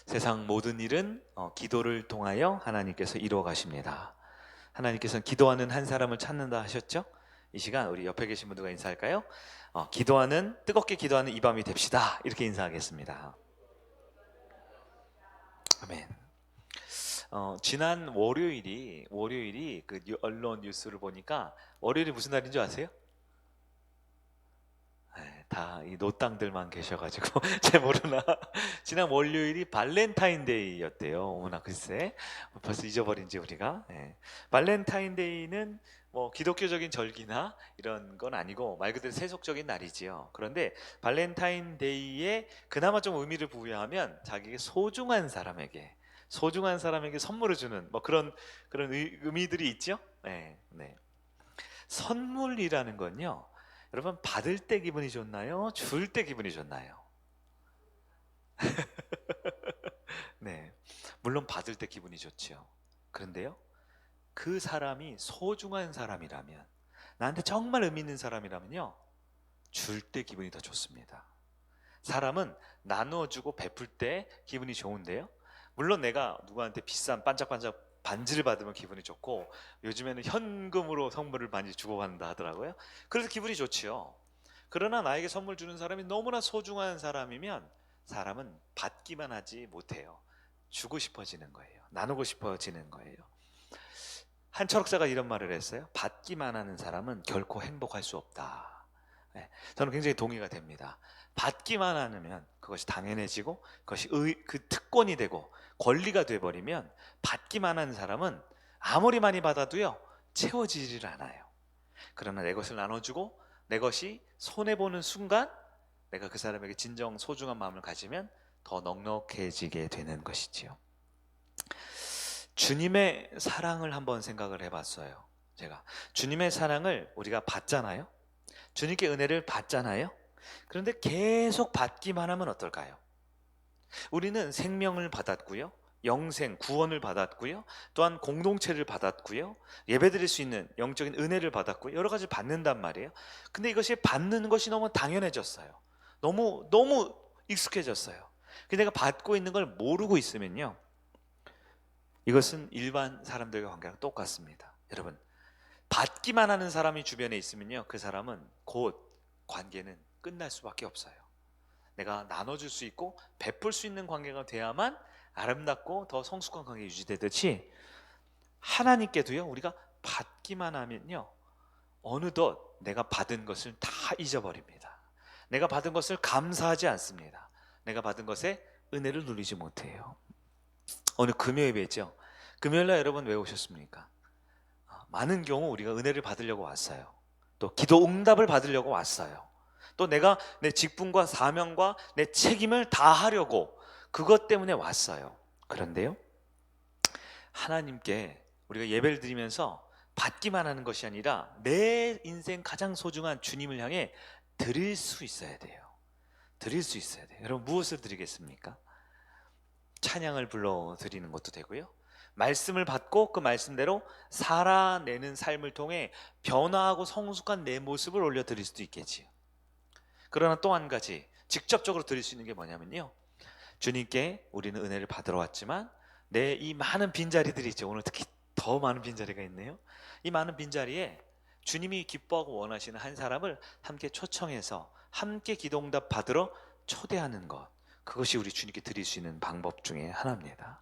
세상 모든 일은 기도를 통하여 하나님께서 이루어 가십니다. 하나님께서는 기도하는 한 사람을 찾는다 하셨죠? 이 시간 우리 옆에 계신 분들과 인사할까요? 뜨겁게 기도하는 이 밤이 됩시다. 이렇게 인사하겠습니다. 아멘. 지난 월요일이 그 언론 뉴스를 보니까 월요일이 무슨 날인 줄 아세요? 다 이 노땅들만 계셔가지고 잘 모르나. 지난 월요일이 발렌타인데이였대요. 어머나 글쎄 벌써 잊어버린지 우리가. 발렌타인데이는 뭐 기독교적인 절기나 이런 건 아니고 말 그대로 세속적인 날이지요. 그런데 발렌타인데이에 그나마 좀 의미를 부여하면 자기에게 소중한 사람에게 선물을 주는 뭐 그런 의미들이 있죠. 네, 네. 선물이라는 건요, 여러분 받을 때 기분이 좋나요? 줄 때 기분이 좋나요? 네, 물론 받을 때 기분이 좋지요. 그런데요, 그 사람이 소중한 사람이라면, 나한테 정말 의미 있는 사람이라면요, 줄 때 기분이 더 좋습니다. 사람은 나누어주고 베풀 때 기분이 좋은데요, 물론 내가 누구한테 비싼 반짝반짝 반지를 받으면 기분이 좋고, 요즘에는 현금으로 선물을 많이 주고받는다 하더라고요. 그래서 기분이 좋지요. 그러나 나에게 선물 주는 사람이 너무나 소중한 사람이면 사람은 받기만 하지 못해요. 주고 싶어지는 거예요. 나누고 싶어지는 거예요. 한 철학자가 이런 말을 했어요. 받기만 하는 사람은 결코 행복할 수 없다. 네, 저는 굉장히 동의가 됩니다. 받기만 하면 그것이 당연해지고 그것이 그 특권이 되고 권리가 돼버리면, 받기만 하는 사람은 아무리 많이 받아도요 채워지질 않아요. 그러나 내 것을 나눠주고 내 것이 손해보는 순간, 내가 그 사람에게 진정 소중한 마음을 가지면 더 넉넉해지게 되는 것이지요. 주님의 사랑을 한번 생각을 해봤어요. 제가 주님의 사랑을 우리가 받잖아요. 주님께 은혜를 받잖아요. 그런데 계속 받기만 하면 어떨까요? 우리는 생명을 받았고요, 영생, 구원을 받았고요, 또한 공동체를 받았고요, 예배드릴 수 있는 영적인 은혜를 받았고요, 여러 가지 받는단 말이에요. 근데 이것이 받는 것이 너무 당연해졌어요. 너무 익숙해졌어요. 근데 내가 받고 있는 걸 모르고 있으면요, 이것은 일반 사람들과 관계랑 똑같습니다. 여러분, 받기만 하는 사람이 주변에 있으면요, 그 사람은 곧 관계는 끝날 수밖에 없어요. 내가 나눠줄 수 있고 베풀 수 있는 관계가 돼야만 아름답고 더 성숙한 관계 유지되듯이, 하나님께도요, 우리가 받기만 하면요 어느덧 내가 받은 것을 다 잊어버립니다. 내가 받은 것을 감사하지 않습니다. 내가 받은 것에 은혜를 누리지 못해요. 오늘 금요 예배죠. 금요일날 여러분 왜 오셨습니까? 많은 경우 우리가 은혜를 받으려고 왔어요. 또 기도 응답을 받으려고 왔어요. 또 내가 내 직분과 사명과 내 책임을 다하려고 그것 때문에 왔어요. 그런데요, 하나님께 우리가 예배를 드리면서 받기만 하는 것이 아니라 내 인생 가장 소중한 주님을 향해 드릴 수 있어야 돼요. 드릴 수 있어야 돼요. 여러분, 무엇을 드리겠습니까? 찬양을 불러 드리는 것도 되고요, 말씀을 받고 그 말씀대로 살아내는 삶을 통해 변화하고 성숙한 내 모습을 올려드릴 수도 있겠지요. 그러나 또 한 가지 직접적으로 드릴 수 있는 게 뭐냐면요, 주님께 우리는 은혜를 받으러 왔지만 내 이 많은 빈자리들이 있죠. 오늘 특히 더 많은 빈자리가 있네요. 이 많은 빈자리에 주님이 기뻐하고 원하시는 한 사람을 함께 초청해서 함께 기도응답 받으러 초대하는 것, 그것이 우리 주님께 드릴 수 있는 방법 중에 하나입니다.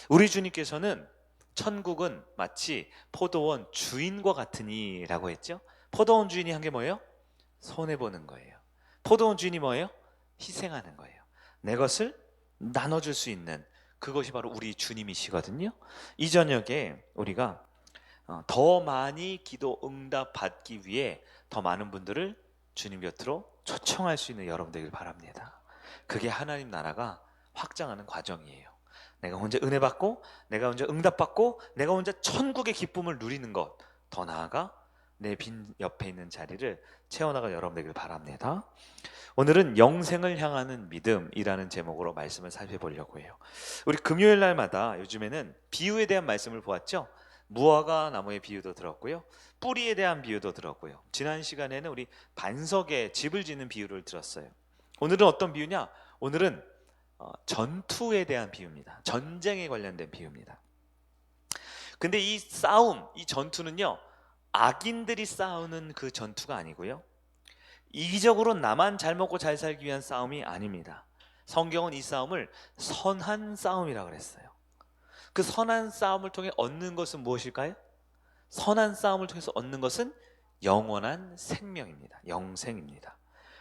우리 주님께서는 천국은 마치 포도원 주인과 같으니 라고 했죠. 포도원 주인이 한 게 뭐예요? 손해보는 거예요. 포도원 주인이 뭐예요? 희생하는 거예요. 내 것을 나눠줄 수 있는, 그것이 바로 우리 주님이시거든요. 이 저녁에 우리가 더 많이 기도 응답 받기 위해 더 많은 분들을 주님 곁으로 초청할 수 있는 여러분들이길 바랍니다. 그게 하나님 나라가 확장하는 과정이에요. 내가 혼자 은혜 받고, 내가 혼자 응답 받고, 내가 혼자 천국의 기쁨을 누리는 것, 더 나아가 내 빈 옆에 있는 자리를 채워나갈 여러분 되길 바랍니다. 오늘은 영생을 향하는 믿음이라는 제목으로 말씀을 살펴보려고 해요. 우리 금요일 날마다 요즘에는 비유에 대한 말씀을 보았죠. 무화과 나무의 비유도 들었고요, 뿌리에 대한 비유도 들었고요, 지난 시간에는 우리 반석에 집을 짓는 비유를 들었어요. 오늘은 어떤 비유냐? 오늘은 전투에 대한 비유입니다. 전쟁에 관련된 비유입니다. 근데 이 싸움, 이 전투는요, 악인들이 싸우는 그 전투가 아니고요, 이기적으로 나만 잘 먹고 잘 살기 위한 싸움이 아닙니다. 성경은 이 싸움을 선한 싸움이라고 그랬어요. 그 선한 싸움을 통해 얻는 것은 무엇일까요? 선한 싸움을 통해서 얻는 것은 영원한 생명입니다. 영생입니다.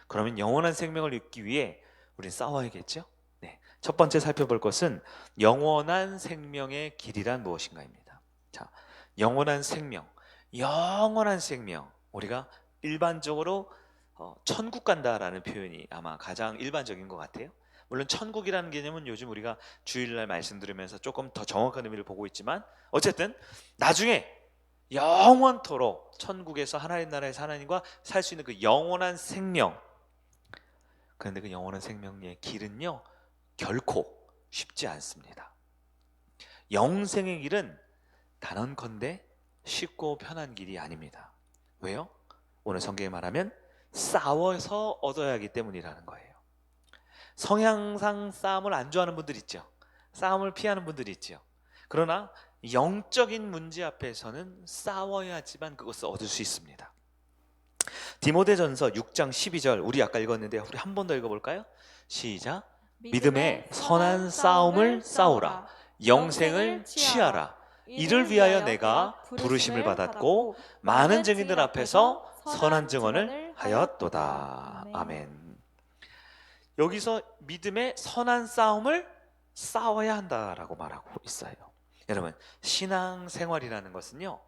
그러면 영원한 생명을 얻기 위해 우리는 싸워야겠죠? 네. 첫 번째 살펴볼 것은 영원한 생명의 길이란 무엇인가입니다. 자, 영원한 생명. 영원한 생명. 우리가 일반적으로 천국 간다라는 표현이 아마 가장 일반적인 것 같아요. 물론 천국이라는 개념은 요즘 우리가 주일날 말씀 들으면서 조금 더 정확한 의미를 보고 있지만, 어쨌든 나중에 영원토록 천국에서 하나님 나라에서 하나님과 살 수 있는 그 영원한 생명. 그런데 그 영원한 생명의 길은요, 결코 쉽지 않습니다. 영생의 길은 단언컨대 쉽고 편한 길이 아닙니다. 왜요? 오늘 성경에 말하면 싸워서 얻어야 하기 때문이라는 거예요. 성향상 싸움을 안 좋아하는 분들 있죠. 싸움을 피하는 분들이 있죠. 그러나 영적인 문제 앞에서는 싸워야지만 그것을 얻을 수 있습니다. 디모데전서 6장 12절, 우리 아까 읽었는데 우리 한 번 더 읽어볼까요? 시작. 믿음의 선한 싸움을 싸우라. 영생을 취하라. 이를 위하여 내가 부르심을 받았고 많은 증인들 앞에서 선한 증언을 하였도다. 아멘. 여기서 믿음의 선한 싸움을 싸워야 한다라고 말하고 있어요. 여러분, 신앙생활이라는 것은요,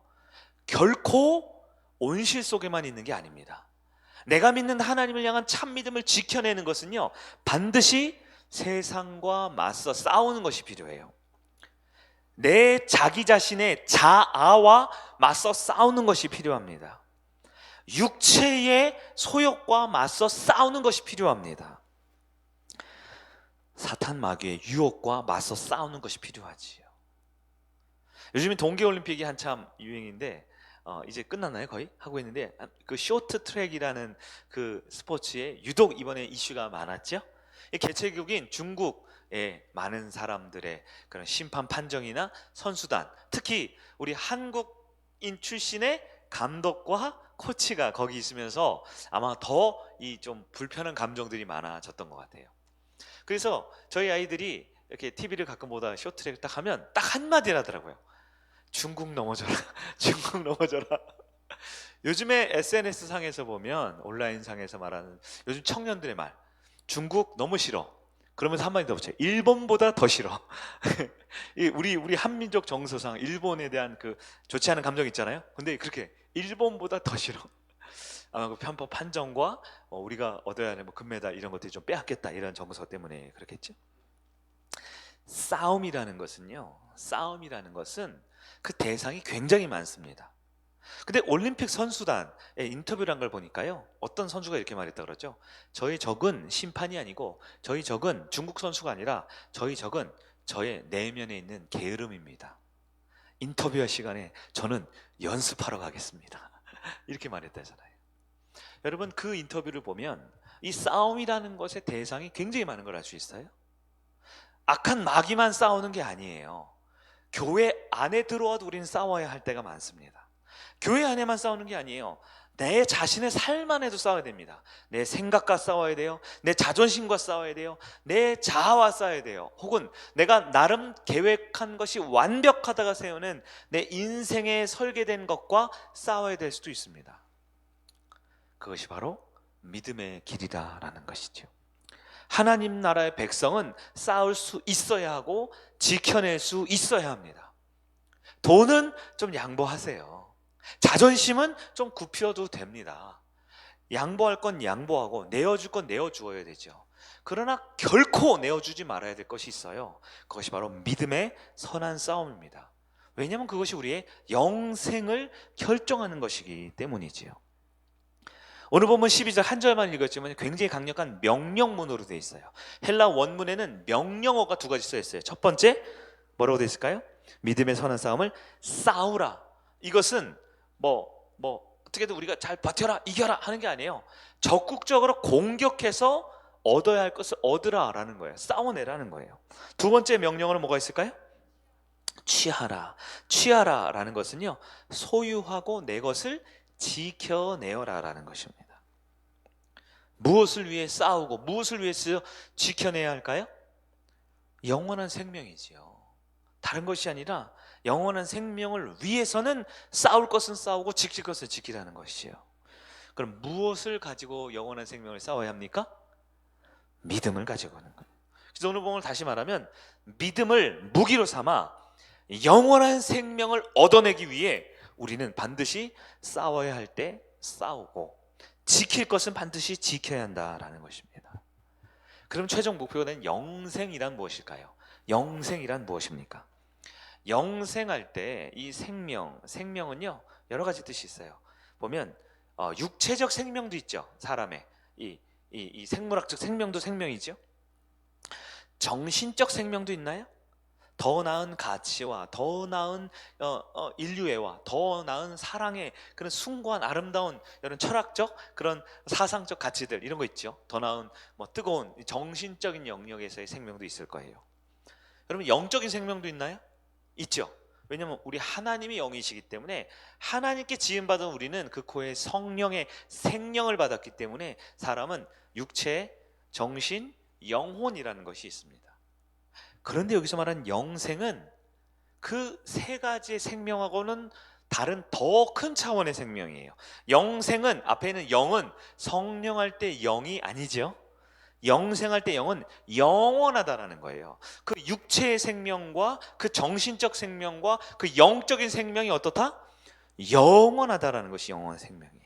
결코 온실 속에만 있는 게 아닙니다. 내가 믿는 하나님을 향한 참 믿음을 지켜내는 것은요, 반드시 세상과 맞서 싸우는 것이 필요해요. 내 자기 자신의 자아와 맞서 싸우는 것이 필요합니다. 육체의 소욕과 맞서 싸우는 것이 필요합니다. 사탄 마귀의 유혹과 맞서 싸우는 것이 필요하지요. 요즘에 동계올림픽이 한참 유행인데 이제 끝났나요? 거의? 하고 있는데 그 쇼트트랙이라는 그 스포츠에 유독 이번에 이슈가 많았죠. 개최국인 중국의 많은 사람들의 그런 심판 판정이나 선수단, 특히 우리 한국인 출신의 감독과 코치가 거기 있으면서 아마 더 이 좀 불편한 감정들이 많아졌던 것 같아요. 그래서 저희 아이들이 이렇게 TV를 가끔 보다 쇼트트랙 딱 하면 딱 한마디를 하더라고요. 중국 넘어져라. 중국 넘어져라. 요즘에 SNS 상에서 보면, 온라인 상에서 말하는 요즘 청년들의 말, 중국 너무 싫어. 그러면서 한마디 더 붙여요. 일본보다 더 싫어. 우리 한민족 정서상 일본에 대한 그 좋지 않은 감정 있잖아요. 근데 그렇게 일본보다 더 싫어. 아마 그 편법 판정과 우리가 얻어야 하는 뭐 금메달 이런 것들이 좀 빼앗겼다, 이런 정서 때문에 그렇겠죠. 싸움이라는 것은 그 대상이 굉장히 많습니다. 근데 올림픽 선수단의 인터뷰를 한 걸 보니까요, 어떤 선수가 이렇게 말했다 그러죠. 저희 적은 심판이 아니고, 저희 적은 중국 선수가 아니라, 저희 적은 저의 내면에 있는 게으름입니다. 인터뷰할 시간에 저는 연습하러 가겠습니다. 이렇게 말했다잖아요. 여러분, 그 인터뷰를 보면 이 싸움이라는 것의 대상이 굉장히 많은 걸 알 수 있어요. 악한 마귀만 싸우는 게 아니에요. 교회 안에 들어와도 우리는 싸워야 할 때가 많습니다. 교회 안에만 싸우는 게 아니에요. 내 자신의 삶 안에도 싸워야 됩니다. 내 생각과 싸워야 돼요. 내 자존심과 싸워야 돼요. 내 자아와 싸워야 돼요. 혹은 내가 나름 계획한 것이 완벽하다가 세우는 내 인생에 설계된 것과 싸워야 될 수도 있습니다. 그것이 바로 믿음의 길이다라는 것이죠. 하나님 나라의 백성은 싸울 수 있어야 하고 지켜낼 수 있어야 합니다. 돈은 좀 양보하세요. 자존심은 좀 굽혀도 됩니다. 양보할 건 양보하고 내어줄 건 내어주어야 되죠. 그러나 결코 내어주지 말아야 될 것이 있어요. 그것이 바로 믿음의 선한 싸움입니다. 왜냐하면 그것이 우리의 영생을 결정하는 것이기 때문이지요. 오늘 본문 12절 한 절만 읽었지만 굉장히 강력한 명령문으로 되어 있어요. 헬라 원문에는 명령어가 두 가지 써 있어요. 첫 번째, 뭐라고 되어 있을까요? 믿음의 선한 싸움을 싸우라. 이것은 어떻게든 우리가 잘 버텨라, 이겨라 하는 게 아니에요. 적극적으로 공격해서 얻어야 할 것을 얻으라라는 거예요. 싸워내라는 거예요. 두 번째 명령어는 뭐가 있을까요? 취하라. 취하라라는 것은요, 소유하고 내 것을 지켜내어라라는 것입니다. 무엇을 위해 싸우고 무엇을 위해서 지켜내야 할까요? 영원한 생명이지요. 다른 것이 아니라 영원한 생명을 위해서는 싸울 것은 싸우고 지킬 것은 지키라는 것이요. 그럼 무엇을 가지고 영원한 생명을 싸워야 합니까? 믿음을 가지고 하는 거예요. 그래서 오늘 본문을 다시 말하면 믿음을 무기로 삼아 영원한 생명을 얻어내기 위해 우리는 반드시 싸워야 할 때 싸우고 지킬 것은 반드시 지켜야 한다라는 것입니다. 그럼 최종 목표가 된 영생이란 무엇일까요? 영생이란 무엇입니까? 영생할 때 이 생명은요 여러 가지 뜻이 있어요. 보면 육체적 생명도 있죠. 사람의 이 생물학적 생명도 생명이죠. 정신적 생명도 있나요? 더 나은 가치와 더 나은 인류애와 더 나은 사랑의 그런 숭고한 아름다운 이런 철학적 그런 사상적 가치들 이런 거 있죠. 더 나은 뭐 뜨거운 정신적인 영역에서의 생명도 있을 거예요. 여러분 영적인 생명도 있나요? 있죠. 왜냐하면 우리 하나님이 영이시기 때문에 하나님께 지음받은 우리는 그 코에 성령의 생명을 받았기 때문에 사람은 육체, 정신, 영혼이라는 것이 있습니다. 그런데 여기서 말하는 영생은 그 세 가지의 생명하고는 다른 더 큰 차원의 생명이에요. 영생은 앞에 있는 영은 성령할 때 영이 아니죠. 영생할 때 영은 영원하다라는 거예요. 그 육체의 생명과 그 정신적 생명과 그 영적인 생명이 어떻다? 영원하다라는 것이 영원한 생명이에요.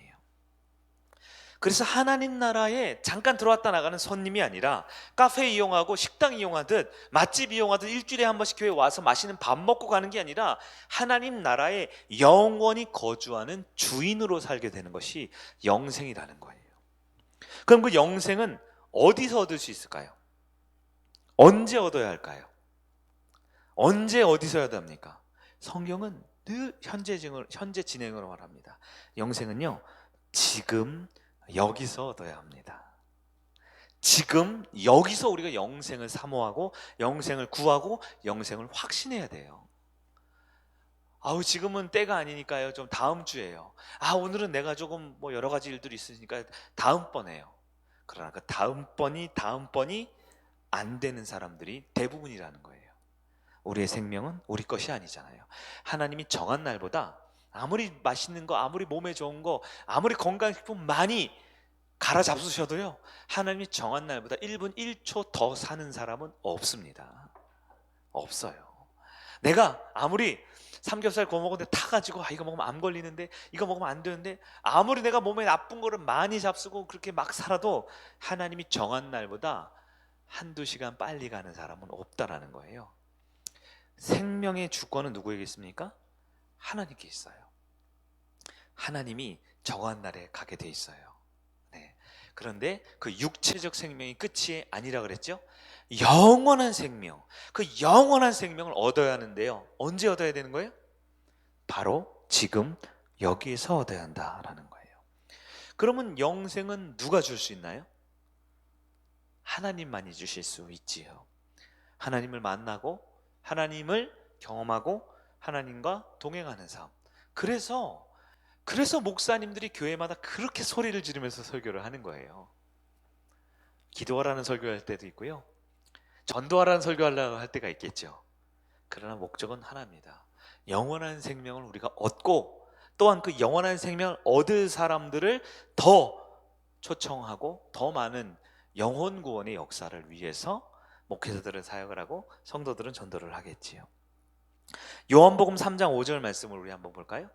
그래서 하나님 나라에 잠깐 들어왔다 나가는 손님이 아니라 카페 이용하고 식당 이용하듯 맛집 이용하듯 일주일에 한 번씩 교회 와서 맛있는 밥 먹고 가는 게 아니라 하나님 나라에 영원히 거주하는 주인으로 살게 되는 것이 영생이라는 거예요. 그럼 그 영생은 어디서 얻을 수 있을까요? 언제 얻어야 할까요? 언제 어디서 얻어야 합니까? 성경은 늘 현재 진행으로 말합니다. 영생은요 지금 여기서 얻어야 합니다. 지금 여기서 우리가 영생을 사모하고 영생을 구하고 영생을 확신해야 돼요. 지금은 때가 아니니까요. 좀 다음 주에요. 오늘은 내가 조금 뭐 여러 가지 일들이 있으니까 다음번에요. 그러나 그 다음번이 안 되는 사람들이 대부분이라는 거예요. 우리의 생명은 우리 것이 아니잖아요. 하나님이 정한 날보다 아무리 맛있는 거, 아무리 몸에 좋은 거, 아무리 건강식품 많이 갈아 잡수셔도요 하나님이 정한 날보다 1분 1초 더 사는 사람은 없습니다. 없어요. 내가 아무리 삼겹살 구워 먹었는데 타가지고 이거 먹으면 암 걸리는데 이거 먹으면 안 되는데 아무리 내가 몸에 나쁜 거를 많이 잡수고 그렇게 막 살아도 하나님이 정한 날보다 한두 시간 빨리 가는 사람은 없다라는 거예요. 생명의 주권은 누구에게 있습니까? 하나님께 있어요. 하나님이 정한 날에 가게 돼 있어요. 네. 그런데 그 육체적 생명이 끝이 아니라 그랬죠? 영원한 생명, 그 영원한 생명을 얻어야 하는데요. 언제 얻어야 되는 거예요? 바로 지금 여기에서 얻어야 한다라는 거예요. 그러면 영생은 누가 줄 수 있나요? 하나님만이 주실 수 있지요. 하나님을 만나고 하나님을 경험하고 하나님과 동행하는 삶. 그래서 목사님들이 교회마다 그렇게 소리를 지르면서 설교를 하는 거예요. 기도하라는 설교할 때도 있고요. 전도하라는 설교하려고 할 때가 있겠죠. 그러나 목적은 하나입니다. 영원한 생명을 우리가 얻고 또한 그 영원한 생명을 얻을 사람들을 더 초청하고 더 많은 영혼 구원의 역사를 위해서 목회자들은 사역을 하고 성도들은 전도를 하겠지요. 요한복음 3장 5절 말씀을 우리 한번 볼까요?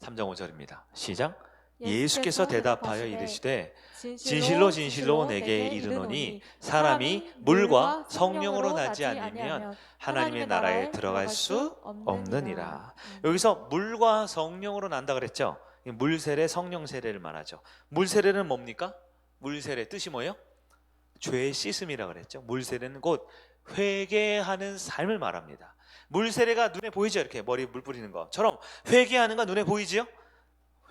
3장 5절입니다. 시작. 예수께서 대답하여 이르시되 진실로 진실로 내게 이르노니 사람이 물과 성령으로 나지 않으면 하나님의 나라에 들어갈 수 없느니라. 여기서 물과 성령으로 난다 그랬죠. 물 세례, 성령 세례를 말하죠. 물 세례는 뭡니까? 물 세례 뜻이 뭐예요? 죄의 씻음이라 그랬죠. 물 세례는 곧 회개하는 삶을 말합니다. 물 세례가 눈에 보이죠? 이렇게 머리에 물 뿌리는 것처럼 회개하는 거 눈에 보이지요?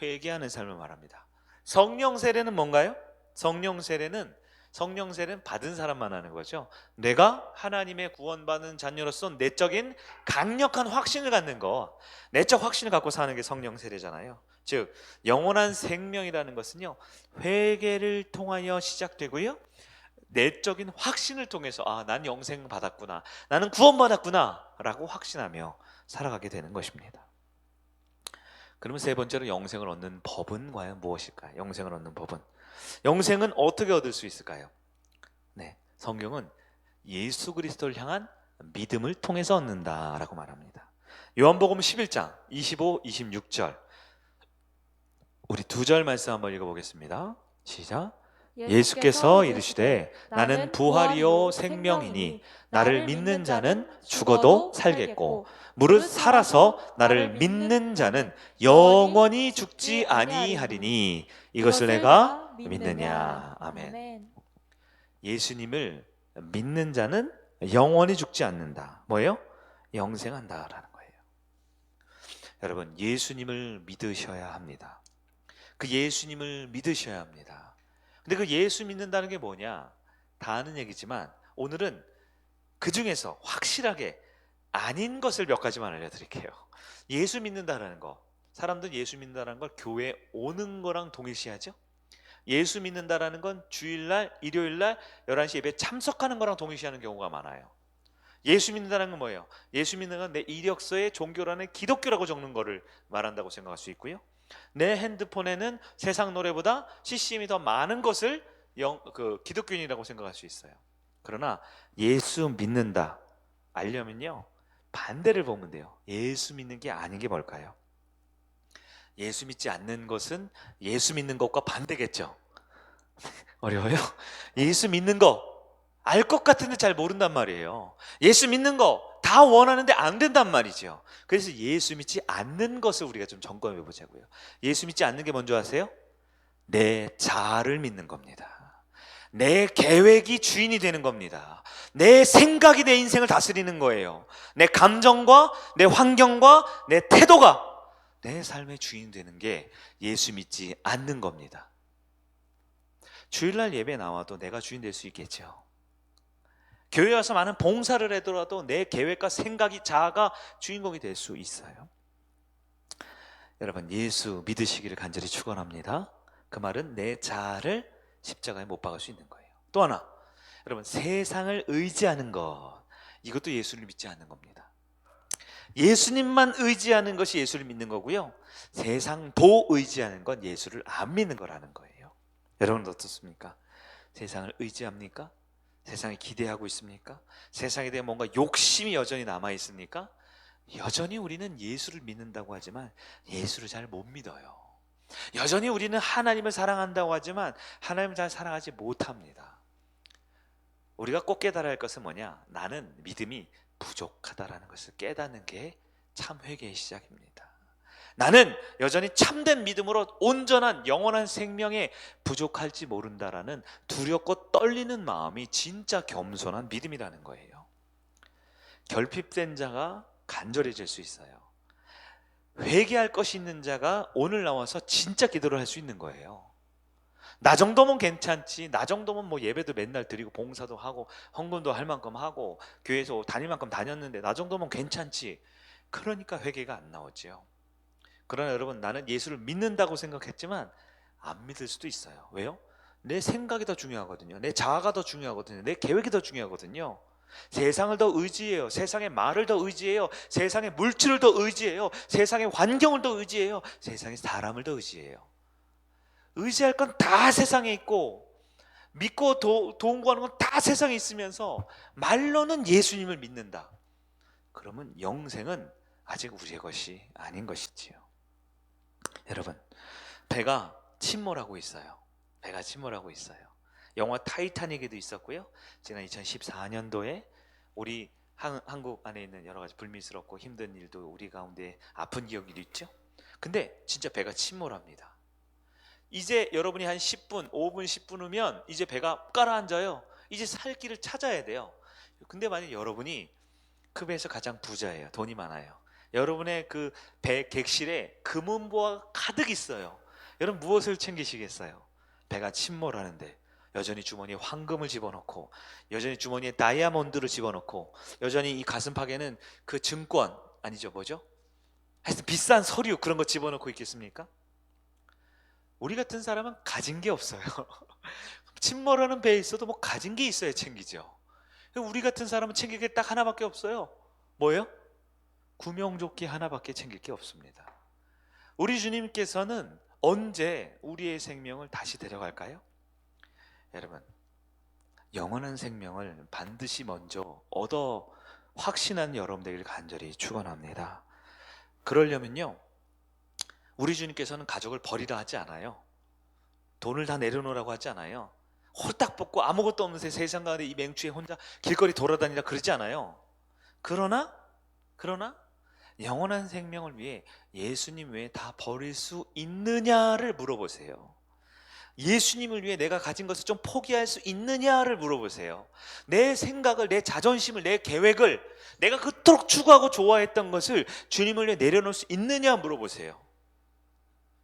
회개하는 삶을 말합니다. 성령 세례는 뭔가요? 성령 세례는 성령 세례는 받은 사람만 하는 거죠. 내가 하나님의 구원받은 자녀로서 내적인 강력한 확신을 갖는 거, 내적 확신을 갖고 사는 게 성령 세례잖아요. 즉 영원한 생명이라는 것은요, 회개를 통하여 시작되고요, 내적인 확신을 통해서 난 영생 받았구나, 나는 구원받았구나 라고 확신하며 살아가게 되는 것입니다. 그러면 세 번째로 영생을 얻는 법은 과연 무엇일까요? 영생을 얻는 법은, 영생은 어떻게 얻을 수 있을까요? 네, 성경은 예수 그리스도를 향한 믿음을 통해서 얻는다라고 말합니다. 요한복음 11장 25, 26절, 우리 두 절 말씀 한번 읽어보겠습니다. 시작. 예수께서 이르시되 나는 부활이요 생명이니 나를 믿는 자는 죽어도 살겠고 무릇 살아서 나를 믿는 자는 영원히 죽지 아니하리니 이것을 내가 믿느냐. 아멘. 예수님을 믿는 자는 영원히 죽지 않는다. 뭐예요? 영생한다라는 거예요. 여러분, 예수님을 믿으셔야 합니다. 그 예수님을 믿으셔야 합니다. 근데 그 예수 믿는다는 게 뭐냐? 다 아는 얘기지만 오늘은 그 중에서 확실하게 아닌 것을 몇 가지만 알려드릴게요. 예수 믿는다라는 거, 사람들 예수 믿는다라는 걸 교회 오는 거랑 동일시하죠? 예수 믿는다라는 건 주일날, 일요일날 11시 예배에 참석하는 거랑 동일시하는 경우가 많아요. 예수 믿는다는 건 뭐예요? 예수 믿는 건 내 이력서에 종교라는 기독교라고 적는 거를 말한다고 생각할 수 있고요, 내 핸드폰에는 세상 노래보다 CCM이 더 많은 것을 기독교인이라고 생각할 수 있어요. 그러나 예수 믿는다 알려면요, 반대를 보면 돼요. 예수 믿는 게 아닌 게 뭘까요? 예수 믿지 않는 것은 예수 믿는 것과 반대겠죠. 어려워요? 예수 믿는 거 알 것 같은데 잘 모른단 말이에요. 예수 믿는 거 다 원하는데 안 된단 말이죠. 그래서 예수 믿지 않는 것을 우리가 좀 점검해 보자고요. 예수 믿지 않는 게 뭔지 아세요? 내 자아를 믿는 겁니다. 내 계획이 주인이 되는 겁니다. 내 생각이 내 인생을 다스리는 거예요. 내 감정과 내 환경과 내 태도가 내 삶의 주인이 되는 게 예수 믿지 않는 겁니다. 주일날 예배 나와도 내가 주인 될 수 있겠죠. 교회 와서 많은 봉사를 하더라도 내 계획과 생각이, 자아가 주인공이 될 수 있어요. 여러분, 예수 믿으시기를 간절히 축원합니다. 그 말은 내 자아를 십자가에 못 박을 수 있는 거예요. 또 하나, 여러분, 세상을 의지하는 것, 이것도 예수를 믿지 않는 겁니다. 예수님만 의지하는 것이 예수를 믿는 거고요, 세상도 의지하는 건 예수를 안 믿는 거라는 거예요. 여러분 어떻습니까? 세상을 의지합니까? 세상에 기대하고 있습니까? 세상에 대한 뭔가 욕심이 여전히 남아 있습니까? 여전히 우리는 예수를 믿는다고 하지만 예수를 잘 못 믿어요. 여전히 우리는 하나님을 사랑한다고 하지만 하나님을 잘 사랑하지 못합니다. 우리가 꼭 깨달아야 할 것은 뭐냐? 나는 믿음이 부족하다라는 것을 깨닫는 게 참 회개의 시작입니다. 나는 여전히 참된 믿음으로 온전한 영원한 생명에 부족할지 모른다라는 두렵고 떨리는 마음이 진짜 겸손한 믿음이라는 거예요. 결핍된 자가 간절해질 수 있어요. 회개할 것이 있는 자가 오늘 나와서 진짜 기도를 할 수 있는 거예요. 나 정도면 괜찮지, 나 정도면 뭐 예배도 맨날 드리고 봉사도 하고 헌금도 할 만큼 하고 교회에서 다닐 만큼 다녔는데 나 정도면 괜찮지. 그러니까 회개가 안 나오죠. 그러나 여러분, 나는 예수를 믿는다고 생각했지만 안 믿을 수도 있어요. 왜요? 내 생각이 더 중요하거든요. 내 자아가 더 중요하거든요. 내 계획이 더 중요하거든요. 세상을 더 의지해요. 세상의 말을 더 의지해요. 세상의 물질을 더 의지해요. 세상의 환경을 더 의지해요. 세상의 사람을 더 의지해요. 의지할 건 다 세상에 있고 믿고 도움 구하는 건 다 세상에 있으면서 말로는 예수님을 믿는다. 그러면 영생은 아직 우리의 것이 아닌 것이지요. 여러분, 배가 침몰하고 있어요. 배가 침몰하고 있어요. 영화 타이타닉에도 있었고요, 지난 2014년도에 우리 한국 안에 있는 여러 가지 불미스럽고 힘든 일도 우리 가운데 아픈 기억이 있죠. 근데 진짜 배가 침몰합니다. 이제 여러분이 한 10분, 5분, 10분 후면 이제 배가 가라앉아요. 이제 살 길을 찾아야 돼요. 근데 만약 여러분이 그 배에서 가장 부자예요. 돈이 많아요. 여러분의 그 배 객실에 금은보화가 가득 있어요. 여러분 무엇을 챙기시겠어요? 배가 침몰하는데 여전히 주머니에 황금을 집어넣고, 여전히 주머니에 다이아몬드를 집어넣고, 여전히 이 가슴팍에는 그 증권, 아니죠, 뭐죠? 하여튼 비싼 서류 그런 거 집어넣고 있겠습니까? 우리 같은 사람은 가진 게 없어요. 침몰하는 배에 있어도 뭐 가진 게 있어야 챙기죠. 우리 같은 사람은 챙길 게 딱 하나밖에 없어요. 뭐예요? 구명조끼 하나밖에 챙길 게 없습니다. 우리 주님께서는 언제 우리의 생명을 다시 데려갈까요? 여러분, 영원한 생명을 반드시 먼저 얻어 확신한 여러분 되기를 간절히 축원합니다. 그러려면요, 우리 주님께서는 가족을 버리라 하지 않아요. 돈을 다 내려놓으라고 하지 않아요. 홀딱 벗고 아무것도 없는 세상 가운데 이 맹추에 혼자 길거리 돌아다니라 그러지 않아요. 그러나 영원한 생명을 위해 예수님 외에 다 버릴 수 있느냐를 물어보세요. 예수님을 위해 내가 가진 것을 좀 포기할 수 있느냐를 물어보세요. 내 생각을, 내 자존심을, 내 계획을, 내가 그토록 추구하고 좋아했던 것을 주님을 위해 내려놓을 수 있느냐 물어보세요.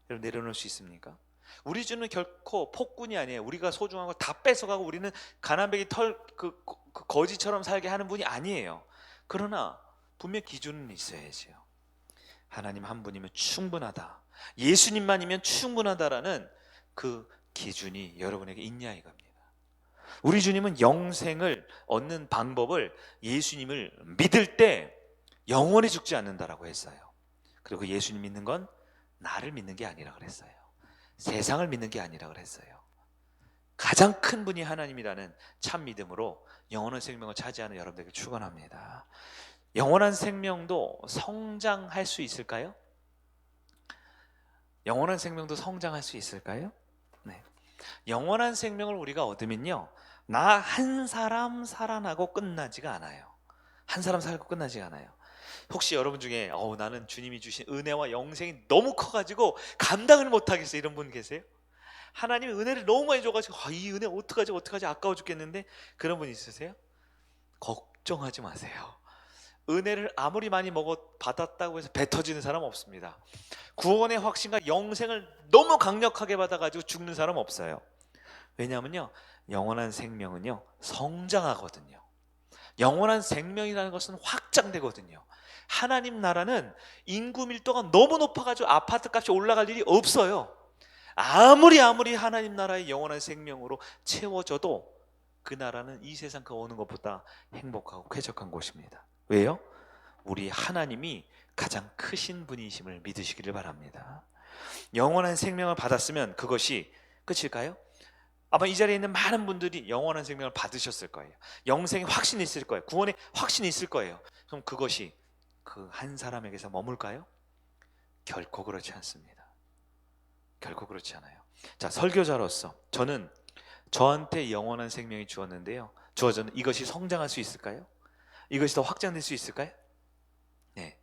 여러분, 내려놓을 수 있습니까? 우리 주는 결코 폭군이 아니에요. 우리가 소중한 거 다 뺏어가고 우리는 가난뱅이 그 거지처럼 살게 하는 분이 아니에요. 그러나 분명 기준은 있어야죠. 하나님 한 분이면 충분하다, 예수님만이면 충분하다라는 그 기준이 여러분에게 있냐 이겁니다. 우리 주님은 영생을 얻는 방법을 예수님을 믿을 때 영원히 죽지 않는다라고 했어요. 그리고 예수님 믿는 건 나를 믿는 게 아니라 그랬어요. 세상을 믿는 게 아니라 그랬어요. 가장 큰 분이 하나님이라는 참 믿음으로 영원한 생명을 차지하는 여러분들에게 축원합니다. 영원한 생명도 성장할 수 있을까요? 영원한 생명도 성장할 수 있을까요? 네. 영원한 생명을 우리가 얻으면요, 나 한 사람 살아나고 끝나지가 않아요. 한 사람 살고 끝나지가 않아요. 혹시 여러분 중에 나는 주님이 주신 은혜와 영생이 너무 커가지고 감당을 못하겠어 이런 분 계세요? 하나님이 은혜를 너무 많이 줘가지고 이 은혜 어떡하지 아까워 죽겠는데, 그런 분 있으세요? 걱정하지 마세요. 은혜를 아무리 많이 받았다고 해서 배 터지는 사람 없습니다. 구원의 확신과 영생을 너무 강력하게 받아가지고 죽는 사람 없어요. 왜냐하면요, 영원한 생명은요 성장하거든요. 영원한 생명이라는 것은 확장되거든요. 하나님 나라는 인구 밀도가 너무 높아가지고 아파트 값이 올라갈 일이 없어요. 아무리 하나님 나라의 영원한 생명으로 채워져도 그 나라는 이 세상 그 어느 것보다 행복하고 쾌적한 곳입니다. 왜요? 우리 하나님이 가장 크신 분이심을 믿으시기를 바랍니다. 영원한 생명을 받았으면 그것이 끝일까요? 아마 이 자리에 있는 많은 분들이 영원한 생명을 받으셨을 거예요. 영생의 확신이 있을 거예요. 구원의 확신이 있을 거예요. 그럼 그것이 그 한 사람에게서 머물까요? 결코 그렇지 않습니다. 결코 그렇지 않아요. 자, 설교자로서 저한테 영원한 생명이 주어졌는 이것이 성장할 수 있을까요? 이것이 더 확장될 수 있을까요? 네,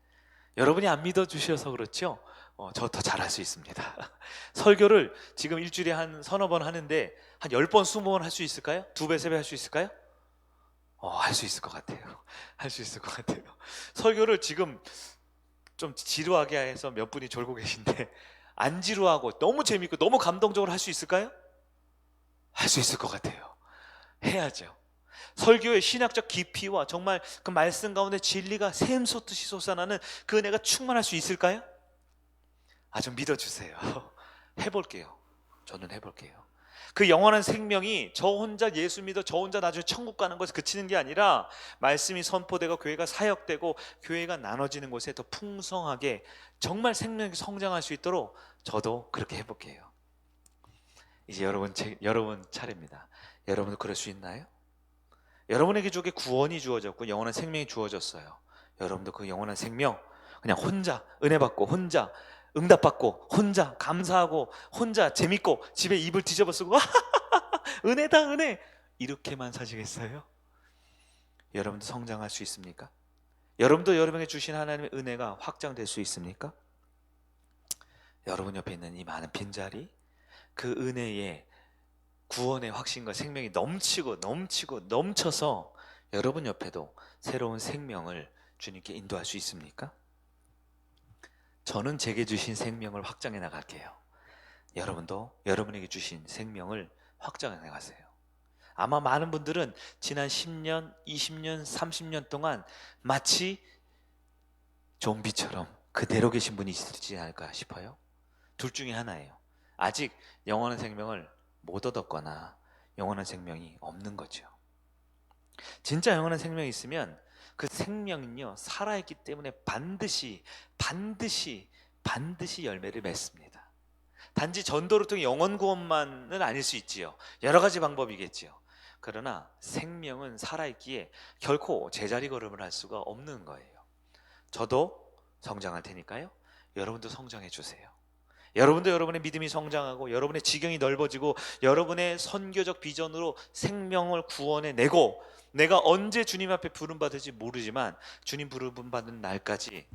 여러분이 안 믿어주셔서 그렇죠? 저 더 잘할 수 있습니다. 설교를 지금 일주일에 한 서너 번 하는데 한 10번, 20번 할 수 있을까요? 2배, 3배 할 수 있을까요? 할 수 있을 것 같아요. 할 수 있을 것 같아요. 설교를 지금 좀 지루하게 해서 몇 분이 졸고 계신데 안 지루하고 너무 재밌고 너무 감동적으로 할 수 있을까요? 할 수 있을 것 같아요. 해야죠. 설교의 신학적 깊이와 정말 그 말씀 가운데 진리가 샘솟듯이 솟아나는 그 은혜가 충만할 수 있을까요? 좀 믿어주세요. 해볼게요. 저는 해볼게요. 그 영원한 생명이 저 혼자 예수 믿어 저 혼자 나중에 천국 가는 것에 그치는 게 아니라 말씀이 선포되고 교회가 사역되고 교회가 나눠지는 곳에 더 풍성하게 정말 생명이 성장할 수 있도록 저도 그렇게 해볼게요. 이제 여러분 차례입니다. 여러분도 그럴 수 있나요? 여러분에게 주게 구원이 주어졌고 영원한 생명이 주어졌어요. 여러분도 그 영원한 생명 그냥 혼자 은혜 받고 혼자 응답받고 혼자 감사하고 혼자 재밌고 집에 이불 뒤집어 쓰고 은혜다 은혜 이렇게만 사시겠어요? 여러분도 성장할 수 있습니까? 여러분도 여러분에게 주신 하나님의 은혜가 확장될 수 있습니까? 여러분 옆에 있는 이 많은 빈자리, 그 은혜의 구원의 확신과 생명이 넘치고 넘쳐서 여러분 옆에도 새로운 생명을 주님께 인도할 수 있습니까? 저는 제게 주신 생명을 확장해 나갈게요. 여러분도 여러분에게 주신 생명을 확장해 나가세요. 아마 많은 분들은 지난 10년, 20년, 30년 동안 마치 좀비처럼 그대로 계신 분이 있지 않을까 싶어요. 둘 중에 하나예요. 아직 영원한 생명을 못 얻었거나 영원한 생명이 없는 거죠. 진짜 영원한 생명이 있으면 그 생명은요, 살아있기 때문에 반드시 열매를 맺습니다. 단지 전도를 통해 영원 구원만은 아닐 수 있지요. 여러 가지 방법이겠지요. 그러나 생명은 살아있기에 결코 제자리 걸음을 할 수가 없는 거예요. 저도 성장할 테니까요, 여러분도 성장해 주세요. 여러분도 여러분의 믿음이 성장하고 여러분의 지경이 넓어지고 여러분의 선교적 비전으로 생명을 구원해 내고, 내가 언제 주님 앞에 부름받을지 모르지만 주님 부름받는 날까지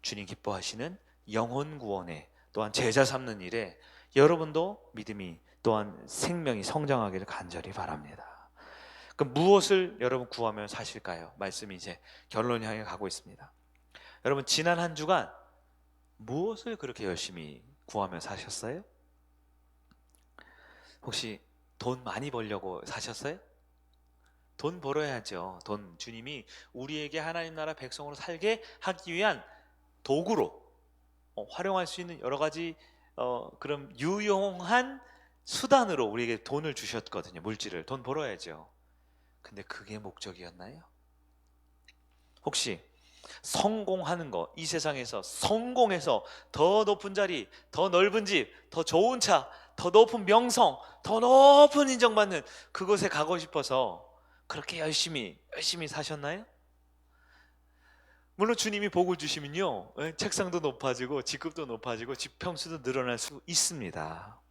주님 기뻐하시는 영혼 구원에, 또한 제자 삼는 일에 여러분도 믿음이 또한 생명이 성장하기를 간절히 바랍니다. 그럼 무엇을 여러분 구하며 사실까요? 말씀이 이제 결론 향해 가고 있습니다. 여러분, 지난 한 주간 무엇을 그렇게 열심히 구하며 사셨어요? 혹시 돈 많이 벌려고 사셨어요? 돈 벌어야죠. 돈, 주님이 우리에게 하나님 나라 백성으로 살게 하기 위한 도구로 활용할 수 있는 여러 가지 그런 유용한 수단으로 우리에게 돈을 주셨거든요. 물질을. 돈 벌어야죠. 근데 그게 목적이었나요? 혹시 성공하는 거, 이 세상에서 성공해서 더 높은 자리, 더 넓은 집, 더 좋은 차, 더 높은 명성, 더 높은 인정받는 그곳에 가고 싶어서 그렇게 열심히 사셨나요? 물론 주님이 복을 주시면요, 책상도 높아지고 직급도 높아지고 집 평수도 늘어날 수 있습니다.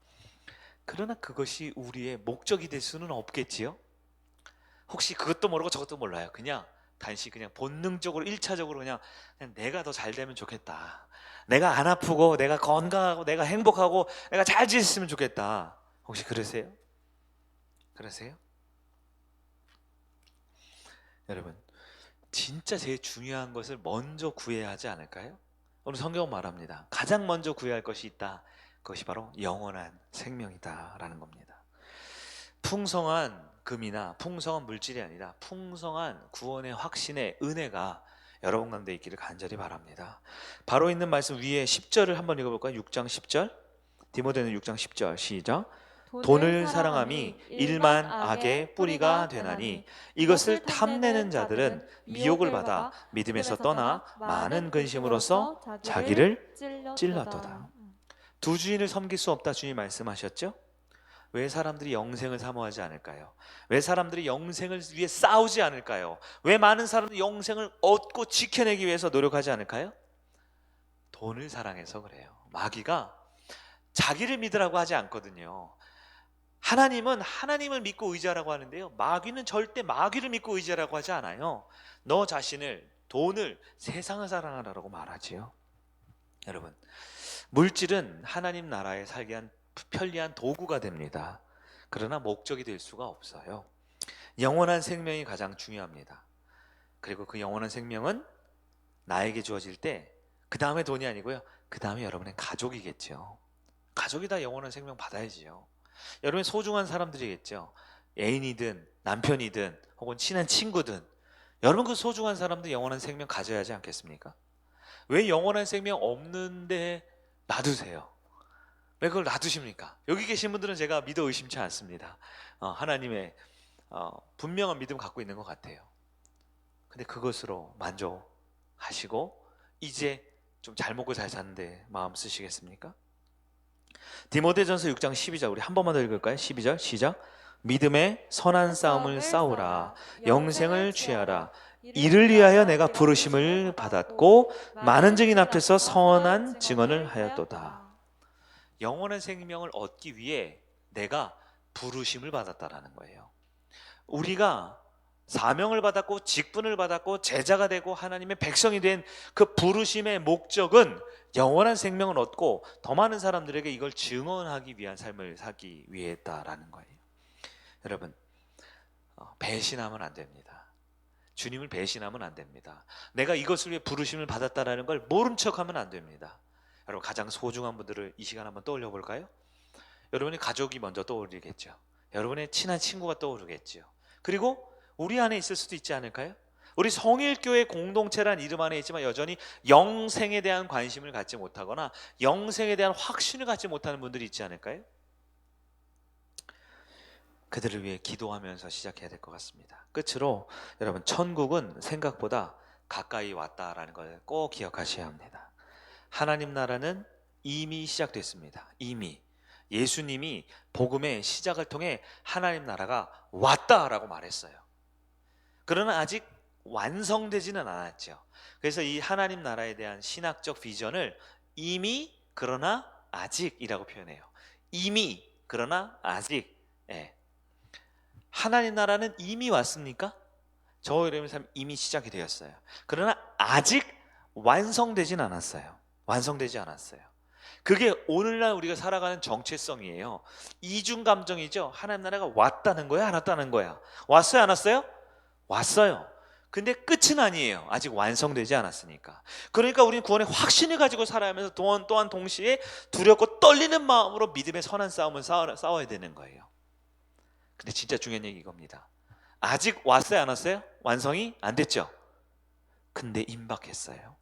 그러나 그것이 우리의 목적이 될 수는 없겠지요? 혹시 그것도 모르고 저것도 몰라요. 그냥 단지 그냥 본능적으로 1차적으로 그냥 내가 더 잘 되면 좋겠다, 내가 안 아프고 내가 건강하고 내가 행복하고 내가 잘 지냈으면 좋겠다. 혹시 그러세요? 그러세요? 여러분, 진짜 제일 중요한 것을 먼저 구해야 하지 않을까요? 오늘 성경은 말합니다. 가장 먼저 구해야 할 것이 있다. 그것이 바로 영원한 생명이다 라는 겁니다. 풍성한 금이나 풍성한 물질이 아니라 풍성한 구원의 확신의 은혜가 여러분 가운데 있기를 간절히 바랍니다. 바로 있는 말씀 위에 10절을 한번 읽어볼까요? 6장 10절. 디모데는 6장 10절 시작. 돈을 사랑함이 일만 악의 뿌리가 되나니 이것을 탐내는 자들은 미혹을 받아 믿음에서 떠나 많은 근심으로써 자기를 찔렀도다. 두 주인을 섬길 수 없다 주님 말씀하셨죠? 왜 사람들이 영생을 사모하지 않을까요? 왜 사람들이 영생을 위해 싸우지 않을까요? 왜 많은 사람들이 영생을 얻고 지켜내기 위해서 노력하지 않을까요? 돈을 사랑해서 그래요. 마귀가 자기를 믿으라고 하지 않거든요. 하나님은 하나님을 믿고 의지하라고 하는데요, 마귀는 절대 마귀를 믿고 의지하라고 하지 않아요. 너 자신을, 돈을, 세상을 사랑하라고 말하지요. 여러분, 물질은 하나님 나라에 살게 한 편리한 도구가 됩니다. 그러나 목적이 될 수가 없어요. 영원한 생명이 가장 중요합니다. 그리고 그 영원한 생명은 나에게 주어질 때 그 다음에 돈이 아니고요, 그 다음에 여러분의 가족이겠죠. 가족이 다 영원한 생명 받아야지요. 여러분의 소중한 사람들이겠죠. 애인이든 남편이든 혹은 친한 친구든 여러분 그 소중한 사람들 영원한 생명 가져야 하지 않겠습니까? 왜 영원한 생명 없는데 놔두세요? 왜 그걸 놔두십니까? 여기 계신 분들은 제가 믿어 의심치 않습니다. 하나님의 분명한 믿음 갖고 있는 것 같아요. 근데 그것으로 만족하시고 이제 좀 잘 먹고 잘 사는데 마음 쓰시겠습니까? 디모데전서 6장 12절 우리 한 번만 더 읽을까요? 12절 시작. 믿음의 선한 싸움을 싸우라. 영생을 취하라. 이를 위하여 내가 부르심을 받았고 많은 증인 앞에서 선한 증언을 하였도다. 영원한 생명을 얻기 위해 내가 부르심을 받았다라는 거예요. 우리가 사명을 받았고 직분을 받았고 제자가 되고 하나님의 백성이 된 그 부르심의 목적은 영원한 생명을 얻고 더 많은 사람들에게 이걸 증언하기 위한 삶을 살기 위해였다라는 거예요. 여러분, 배신하면 안 됩니다. 주님을 배신하면 안 됩니다. 내가 이것을 위해 부르심을 받았다라는 걸 모른 척하면 안 됩니다. 여러분, 가장 소중한 분들을 이 시간 한번 떠올려 볼까요? 여러분의 가족이 먼저 떠오르겠죠. 여러분의 친한 친구가 떠오르겠죠. 그리고 우리 안에 있을 수도 있지 않을까요? 우리 성일교회 공동체란 이름 안에 있지만 여전히 영생에 대한 관심을 갖지 못하거나 영생에 대한 확신을 갖지 못하는 분들이 있지 않을까요? 그들을 위해 기도하면서 시작해야 될 것 같습니다. 끝으로 여러분, 천국은 생각보다 가까이 왔다라는 걸 꼭 기억하셔야 합니다. 하나님 나라는 이미 시작됐습니다. 이미 예수님이 복음의 시작을 통해 하나님 나라가 왔다라고 말했어요. 그러나 아직 완성되지는 않았죠. 그래서 이 하나님 나라에 대한 신학적 비전을 이미 그러나 아직이라고 표현해요. 이미 그러나 아직. 예. 하나님 나라는 이미 왔습니까? 저 여러분의 삶 이미 시작이 되었어요. 그러나 아직 완성되진 않았어요. 완성되지 않았어요. 그게 오늘날 우리가 살아가는 정체성이에요. 이중 감정이죠. 하나님 나라가 왔다는 거야, 안 왔다는 거야. 왔어요, 안 왔어요? 왔어요. 근데 끝은 아니에요. 아직 완성되지 않았으니까. 그러니까 우리는 구원의 확신을 가지고 살아가면서 또한 동시에 두렵고 떨리는 마음으로 믿음의 선한 싸움을 싸워야 되는 거예요. 근데 진짜 중요한 얘기 이겁니다. 아직 왔어요, 안 왔어요? 완성이 안 됐죠? 근데 임박했어요.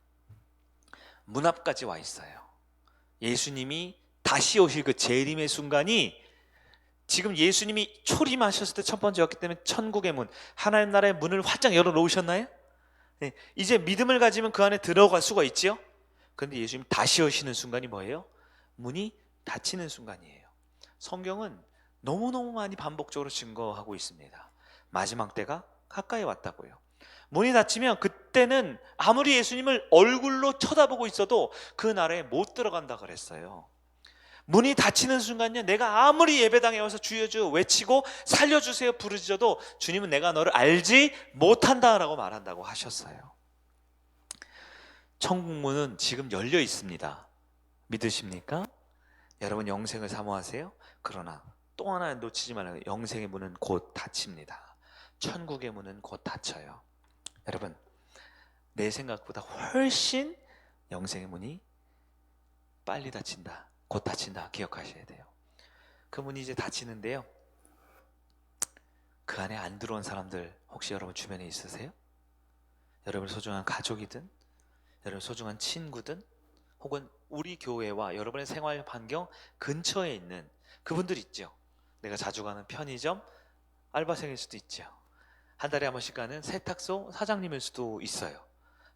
문 앞까지 와 있어요. 예수님이 다시 오실 그 재림의 순간이 지금 예수님이 초림하셨을 때 첫 번째였기 때문에 천국의 문, 하나님 나라의 문을 활짝 열어놓으셨나요? 네, 이제 믿음을 가지면 그 안에 들어갈 수가 있지요? 그런데 예수님이 다시 오시는 순간이 뭐예요? 문이 닫히는 순간이에요. 성경은 너무너무 많이 반복적으로 증거하고 있습니다. 마지막 때가 가까이 왔다고요. 문이 닫히면 그때는 아무리 예수님을 얼굴로 쳐다보고 있어도 그 나라에 못 들어간다 그랬어요. 문이 닫히는 순간요, 내가 아무리 예배당에 와서 주여 주여 외치고 살려주세요 부르짖어도 주님은 내가 너를 알지 못한다라고 말한다고 하셨어요. 천국문은 지금 열려 있습니다. 믿으십니까? 여러분 영생을 사모하세요? 그러나 또 하나 놓치지 말아요. 영생의 문은 곧 닫힙니다. 천국의 문은 곧 닫혀요. 여러분, 내 생각보다 훨씬 영생의 문이 빨리 닫힌다, 곧 닫힌다 기억하셔야 돼요. 그 문이 이제 닫히는데요, 그 안에 안 들어온 사람들 혹시 여러분 주변에 있으세요? 여러분 소중한 가족이든 여러분 소중한 친구든 혹은 우리 교회와 여러분의 생활 환경 근처에 있는 그분들 있죠. 내가 자주 가는 편의점 알바생일 수도 있죠. 한 달에 한 번씩 가는 세탁소 사장님일 수도 있어요.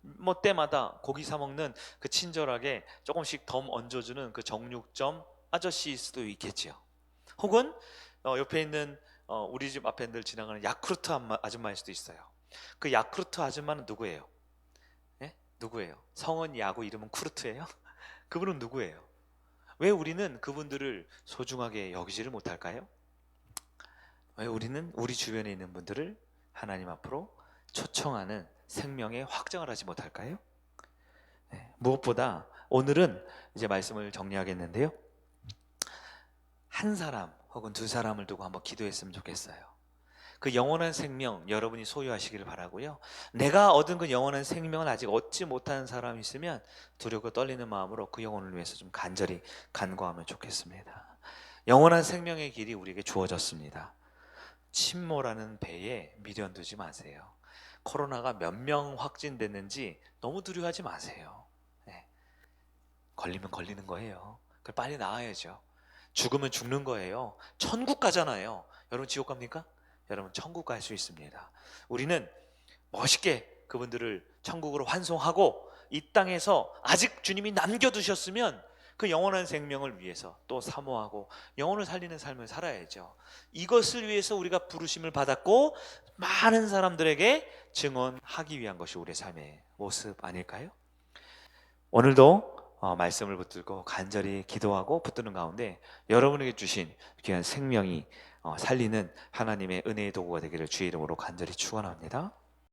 뭐 때마다 고기 사 먹는 그 친절하게 조금씩 덤 얹어주는 그 정육점 아저씨일 수도 있겠지요. 혹은 옆에 있는 우리 집 앞에 늘 지나가는 야쿠르트 아줌마일 수도 있어요. 그 야쿠르트 아줌마는 누구예요? 예? 누구예요? 성은 야구, 이름은 쿠르트예요? 그분은 누구예요? 왜 우리는 그분들을 소중하게 여기지를 못할까요? 왜 우리는 우리 주변에 있는 분들을 하나님 앞으로 초청하는 생명의 확정을 하지 못할까요? 네, 무엇보다 오늘은 이제 말씀을 정리하겠는데요, 한 사람 혹은 두 사람을 두고 한번 기도했으면 좋겠어요. 그 영원한 생명 여러분이 소유하시기를 바라고요. 내가 얻은 그 영원한 생명을 아직 얻지 못하는 사람이 있으면 두렵고 떨리는 마음으로 그 영혼을 위해서 좀 간절히 간구하면 좋겠습니다. 영원한 생명의 길이 우리에게 주어졌습니다. 침몰하는 배에 미련 두지 마세요. 코로나가 몇 명 확진됐는지 너무 두려워하지 마세요. 네. 걸리면 걸리는 거예요. 그걸 빨리 나아야죠. 죽으면 죽는 거예요. 천국 가잖아요. 여러분 지옥 갑니까? 여러분 천국 갈 수 있습니다. 우리는 멋있게 그분들을 천국으로 환송하고 이 땅에서 아직 주님이 남겨두셨으면 그 영원한 생명을 위해서 또 사모하고 영혼을 살리는 삶을 살아야죠. 이것을 위해서 우리가 부르심을 받았고 많은 사람들에게 증언하기 위한 것이 우리의 삶의 모습 아닐까요? 오늘도 말씀을 붙들고 간절히 기도하고 붙드는 가운데 여러분에게 주신 귀한 생명이 살리는 하나님의 은혜의 도구가 되기를 주의 이름으로 간절히 축원합니다.